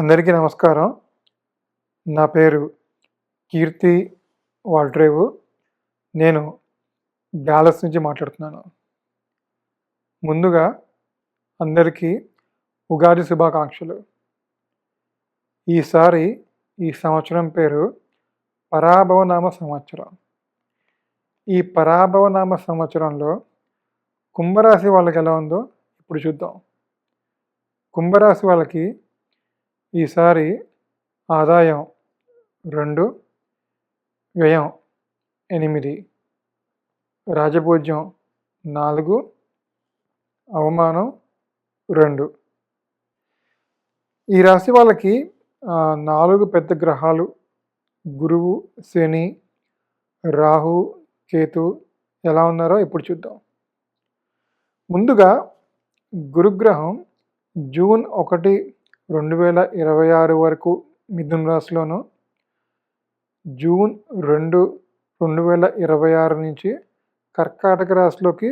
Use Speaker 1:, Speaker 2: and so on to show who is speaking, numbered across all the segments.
Speaker 1: అందరికీ నమస్కారం. నా పేరు కీర్తి వాల్డ్రేవు. నేను డాలస్ నుంచి మాట్లాడుతున్నాను. ముందుగా అందరికీ ఉగాది శుభాకాంక్షలు. ఈ సంవత్సరం పేరు పరాభవనామ సంవత్సరం. ఈ పరాభవనామ సంవత్సరంలో కుంభరాశి వాళ్ళకి ఎలా ఉందో ఇప్పుడు చూద్దాం. కుంభరాశి వాళ్ళకి ఈసారి ఆదాయం 2, వ్యయం 8, రాజపూజ్యం 4, అవమానం 2. ఈ రాశి వాళ్ళకి 4 పెద్ద గ్రహాలు గురువు, శని, రాహు, కేతు ఎలా ఉన్నారో ఇప్పుడు చూద్దాం. ముందుగా గురుగ్రహం జూన్ 1, 2026 వరకు మిథున రాశిలోను, జూన్ 2, 2026 నుంచి కర్కాటక రాశిలోకి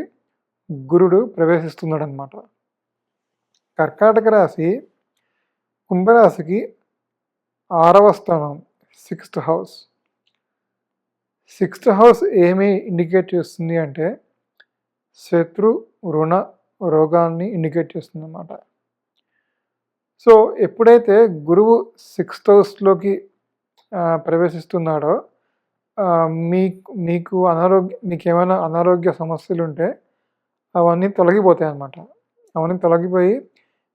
Speaker 1: గురుడు ప్రవేశిస్తున్నాడు అన్నమాట. కర్కాటక రాశి కుంభరాశికి 6వ స్థానం, 6th హౌస్. 6th హౌస్ ఏమి ఇండికేట్ చేస్తుంది అంటే శత్రు, రుణ, రోగాల్ని ఇండికేట్ చేస్తుంది అన్నమాట. సో ఎప్పుడైతే గురువు 6th హౌస్లోకి ప్రవేశిస్తున్నాడో మీకేమైనా అనారోగ్య సమస్యలు ఉంటే అవన్నీ తొలగిపోతాయి అన్నమాట. అవన్నీ తొలగిపోయి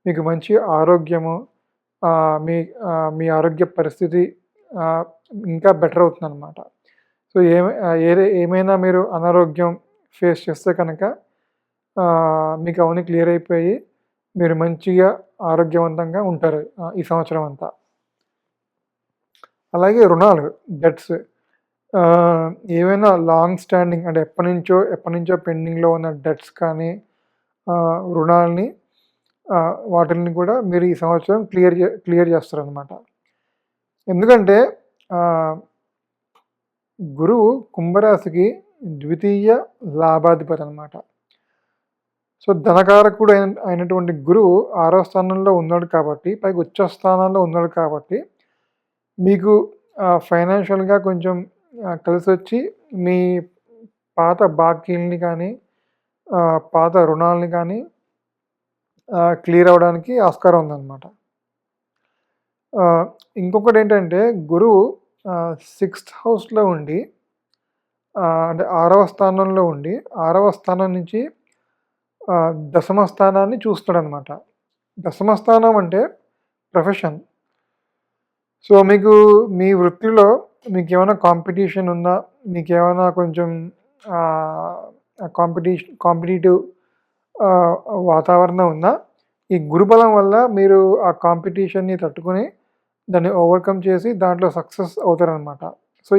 Speaker 1: మీకు మంచి ఆరోగ్యము, మీ ఆరోగ్య పరిస్థితి ఇంకా బెటర్ అవుతుంది అన్నమాట. సో ఏమైనా మీరు అనారోగ్యం ఫేస్ చేస్తే కనుక మీకు అవన్నీ క్లియర్ అయిపోయి మీరు మంచిగా ఆరోగ్యవంతంగా ఉంటారు ఈ సంవత్సరం అంతా. అలాగే రుణాలు, డెట్స్, ఏవైనా లాంగ్ స్టాండింగ్ అంటే ఎప్పటి నుంచో పెండింగ్లో ఉన్న డెట్స్ కానీ రుణాలని వాటిని కూడా మీరు ఈ సంవత్సరం క్లియర్ చేస్తారనమాట. ఎందుకంటే గురువు కుంభరాశికి ద్వితీయ లాభాధిపతి అనమాట. సో ధనకారకుడు అయినటువంటి గురువు 6వ స్థానంలో ఉన్నాడు కాబట్టి, పైకి ఉచ్చ స్థానంలో ఉన్నాడు కాబట్టి మీకు ఫైనాన్షియల్గా కొంచెం కలిసి వచ్చి మీ పాత బాకీల్ని కానీ పాత రుణాలని కానీ క్లియర్ అవ్వడానికి ఆస్కారం ఉందన్నమాట. ఇంకొకటి ఏంటంటే గురువు 6th హౌస్లో ఉండి అంటే 6వ స్థానంలో ఉండి 6వ స్థానం నుంచి 10వ స్థానాన్ని చూస్తాడనమాట. 10వ స్థానం అంటే ప్రొఫెషన్. సో మీకు మీ వృత్తిలో మీకేమైనా కాంపిటీషన్ ఉన్నా, మీకేమైనా కొంచెం కాంపిటేటివ్ వాతావరణం ఉన్నా, ఈ గురుబలం వల్ల మీరు ఆ కాంపిటీషన్ని తట్టుకుని దాన్ని ఓవర్కమ్ చేసి దాంట్లో సక్సెస్ అవుతారనమాట. సో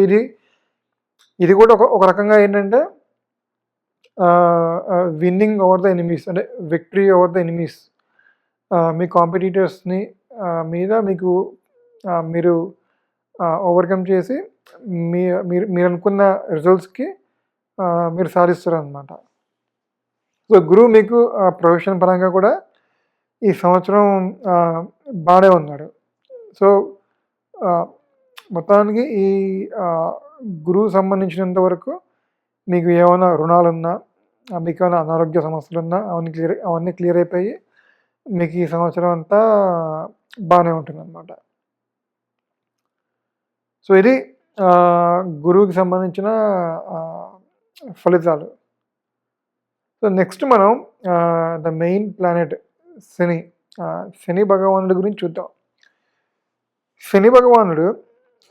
Speaker 1: ఇది కూడా ఒక రకంగా ఏంటంటే విన్నింగ్ ఓవర్ ద ఎనిమీస్, అంటే విక్టరీ ఓవర్ ద ఎనిమీస్. మీ కాంపిటీటర్స్ని మీద మీరు ఓవర్కమ్ చేసి మీరు అనుకున్న రిజల్ట్స్కి మీరు సాధిస్తారనమాట. సో గురువు మీకు ప్రొఫెషన్ పరంగా కూడా ఈ సంవత్సరం బాగానే ఉన్నాడు. సో మొత్తానికి ఈ గురువు సంబంధించినంత వరకు మీకు ఏమైనా రుణాలున్నా, మీకు ఏమైనా అనారోగ్య సమస్యలున్నా అవన్నీ క్లియర్ అయిపోయి మీకు ఈ సంవత్సరం అంతా బాగానే ఉంటుందన్నమాట. సో ఇది గురువుకి సంబంధించిన ఫలితాలు. సో నెక్స్ట్ మనం ద మెయిన్ ప్లానెట్ శని భగవానుడి గురించి చూద్దాం. శని భగవానుడు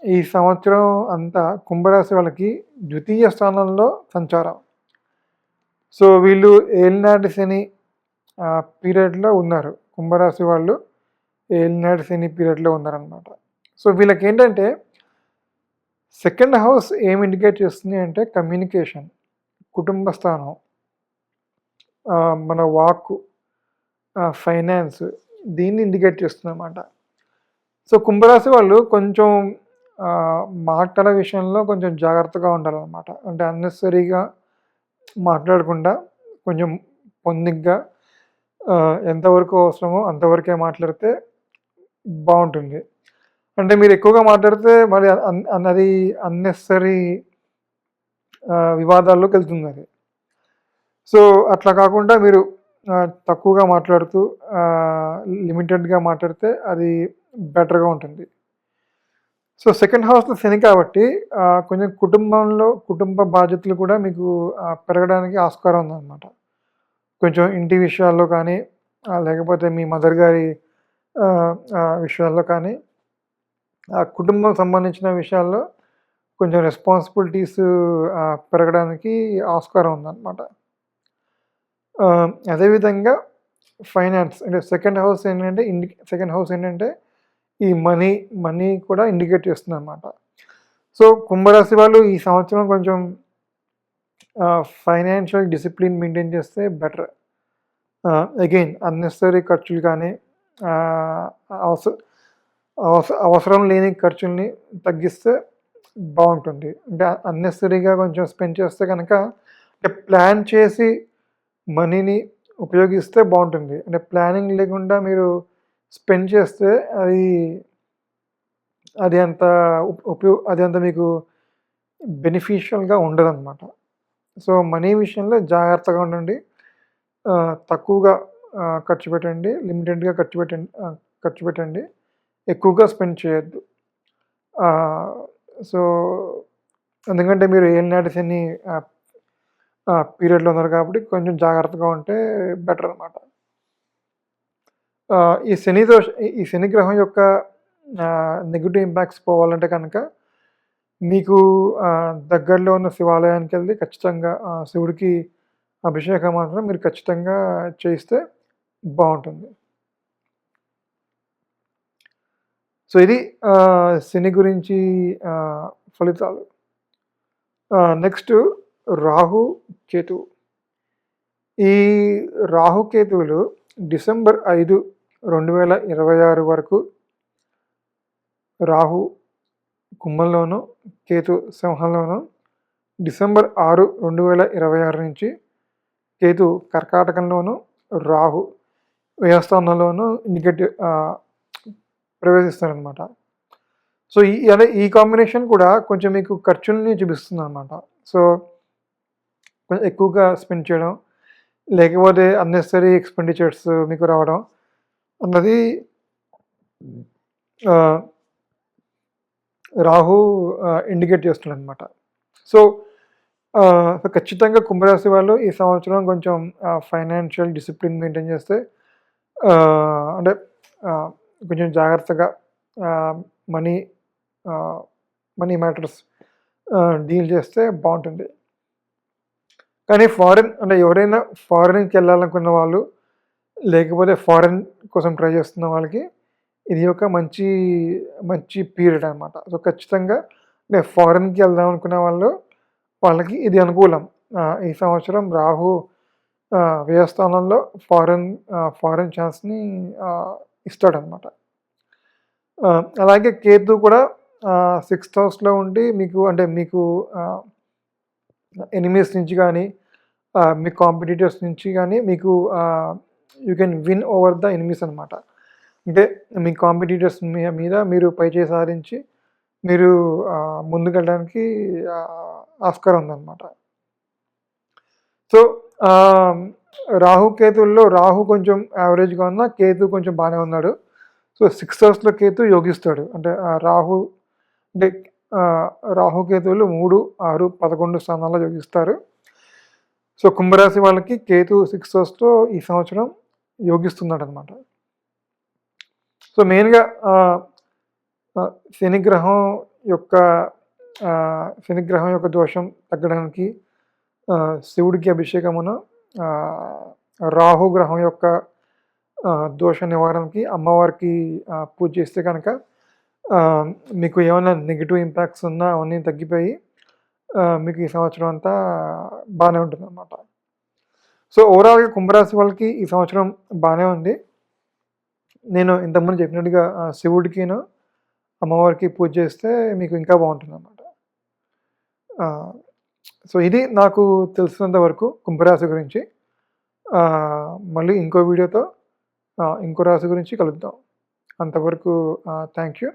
Speaker 1: ఈ సంవత్సరం అంతా కుంభరాశి వాళ్ళకి ద్వితీయ స్థానంలో సంచారం. సో వీళ్ళు ఏలినాటి శని పీరియడ్లో ఉన్నారు. కుంభరాశి వాళ్ళు ఏలినాటి శని పీరియడ్లో ఉన్నారనమాట. సో వీళ్ళకి ఏంటంటే 2nd హౌస్ ఏమి ఇండికేట్ చేస్తుంది అంటే కమ్యూనికేషన్, కుటుంబ స్థానం, మన వాక్కు, ఫైనాన్స్, దీన్ని ఇండికేట్ చేస్తుంది అన్నమాట. సో కుంభరాశి వాళ్ళు కొంచెం మాటల విషయంలో కొంచెం జాగ్రత్తగా ఉండాలన్నమాట. అంటే అన్నెసరీగా మాట్లాడకుండా కొంచెం పొందిగ్గా ఎంతవరకు అవసరమో అంతవరకే మాట్లాడితే బావుంటుంది. అంటే మీరు ఎక్కువగా మాట్లాడితే మరి అది అన్నెసెసరీ వివాదాల్లోకెళ్తుందది. సో, అట్లా కాకుండా మీరు తక్కువగా మాట్లాడుతూ లిమిటెడ్‌గా మాట్లాడితే అది బెటర్‌గా ఉంటుంది. సో, సెకండ్ హౌస్‌లో శని కాబట్టి కొంచెం కుటుంబ బాధ్యతలు కూడా మీకు పెరగడానికి ఆస్కారం ఉందనమాట. కొంచెం ఇంటి విషయాల్లో కానీ, లేకపోతే మీ మదర్ గారి విషయాల్లో కానీ, కుటుంబం సంబంధించిన విషయాల్లో కొంచెం రెస్పాన్సిబిలిటీస్ పెరగడానికి ఆస్కారం ఉందనమాట. అదేవిధంగా ఫైనాన్స్ అంటే సెకండ్ హౌస్ ఏంటంటే ఈ మనీ కూడా ఇండికేట్ చేస్తుందనమాట. సో, కుంభరాశి వాళ్ళు ఈ సంవత్సరం కొంచెం ఫైనాన్షియల్ డిసిప్లిన్ మెయింటైన్ చేస్తే బెటర్. అగైన్ అన్నెసెసరీ ఖర్చులు కానీ, ఆహ్, అవస అవసరం లేని ఖర్చుల్ని తగ్గిస్తే బావుంటుంది. అంటే అన్నెసెసరీగా కొంచెం స్పెండ్ చేస్తే గనక అంటే ప్లాన్ చేసి మనీని ఉపయోగిస్తే బావుంటుంది. అంటే ప్లానింగ్ లేకుండా మీరు స్పెండ్ చేస్తే అది అది అంత అది అంత మీకు బెనిఫిషియల్‌గా ఉండదనమాట. సో, మనీ విషయంలో జాగ్రత్తగా ఉండండి. తక్కువగా ఖర్చు పెట్టండి. లిమిటెడ్‌గా ఖర్చు పెట్టండి. ఎక్కువగా స్పెండ్ చేయొద్దు. సో, ఎందుకంటే మీరు ఏలినాటి శని పీరియడ్‌లో ఉన్నారు కాబట్టి కొంచెం జాగ్రత్తగా ఉంటే బెటర్ అనమాట. ఈ శని గ్రహం యొక్క నెగెటివ్ ఇంపాక్ట్స్ పోవాలంటే కనుక మీకు దగ్గరలో ఉన్న శివాలయానికెళ్ళి ఖచ్చితంగా శివుడికి అభిషేకం మాత్రం మీరు ఖచ్చితంగా చేయిస్తే బావుంటుంది. సో, ఇది శని గురించి ఫలితాలు. నెక్స్ట్ రాహు, కేతువు. ఈ రాహుకేతువులు డిసెంబర్ 5, 2026 వరకు రాహు కుంభంలోను, కేతు సింహంలోను, డిసెంబర్ 6, 2026 నుంచి కేతు కర్కాటకంలోను, రాహు వ్యయస్థానంలోను ప్రవేశిస్తారనమాట. సో, ఈ కాంబినేషన్ కూడా కొంచెం మీకు ఖర్చుల్ని చూపిస్తుందనమాట. సో, కొంచెం ఎక్కువగా స్పెండ్ చేయడం, లేకపోతే అన్నెసెసరీ ఎక్స్‌పెండిచర్స్ మీకు రావడం అన్నది రాహు ఇండికేట్ చేస్తున్నాడనమాట. సో, ఖచ్చితంగా కుంభరాశి వాళ్ళు ఈ సంవత్సరం కొంచెం ఫైనాన్షియల్ డిసిప్లిన్ మెయింటైన్ చేస్తే అంటే కొంచెం జాగ్రత్తగా మనీ మనీ మ్యాటర్స్ డీల్ చేస్తే బావుంటుంది. కానీ అంటే ఎవరైనా ఫారిన్‌కెళ్ళాలనుకున్న వాళ్ళు, లేకపోతే ఫారిన్ కోసం ట్రై చేస్తున్న వాళ్ళకి ఇది ఒక మంచి పీరియడ్ అనమాట. సో, ఖచ్చితంగా ఫారిన్‌కి వెళ్దాం అనుకునే వాళ్ళకి ఇది అనుకూలం. ఈ సంవత్సరం రాహు వ్యయస్థానంలో ఫారిన్ ఛాన్స్‌ని ఇస్తాడనమాట. అలాగే కేతు కూడా 6థ్ హౌస్‌లో ఉండి మీకు ఎనిమీస్ నుంచి గానీ, మీ కాంపిటీటర్స్ నుంచి గానీ మీకు you can win over the enemies అనమాట. అంటే మీ కాంపిటీటర్స్ మీద మీరు పైచేయి సాధించి మీరు ముందుకెళ్ళడానికి ఆస్కారం ఉందనమాట. సో, కేతువుల్లో రాహు కొంచెం యావరేజ్‌గా ఉన్నా, కేతు కొంచెం బానే ఉన్నాడు. సో, 6థ్ హౌస్‌లో కేతు యోగిస్తాడు. అంటే అంటే రాహుకేతువులు 3, 6, 11 స్థానాల్లో యోగిస్తారు. సో, కుంభరాశి వాళ్ళకి కేతు 6థ్ హౌస్‌లో ఈ సంవత్సరం యోగిస్తున్నాడనమాట. సో, మెయిన్‌గా శనిగ్రహం యొక్క దోషం తగ్గడానికి శివుడికి అభిషేకమును, రాహు గ్రహం యొక్క దోష నివారణకి అమ్మవారికి పూజ చేస్తే కనుక మీకు ఏమైనా నెగెటివ్ ఇంపాక్ట్స్ ఉన్నా అవన్నీ తగ్గిపోయి మీకు ఈ సంవత్సరం అంతా బాగానే ఉంటుందన్నమాట. సో, ఓవరాల్‌గా కుంభరాశి వాళ్ళకి ఈ సంవత్సరం బాగానే ఉంది. నేను ఇంతకుముందు చెప్పినట్టుగా శివుడికిను, అమ్మవారికి పూజ చేస్తే మీకు ఇంకా బాగుంటుందన్నమాట. సో, ఇది నాకు తెలిసినంత వరకు కుంభరాశి గురించి. మళ్ళీ ఇంకో వీడియోతో ఇంకో రాశి గురించి కలుద్దాం. అంతవరకు థ్యాంక్ యూ.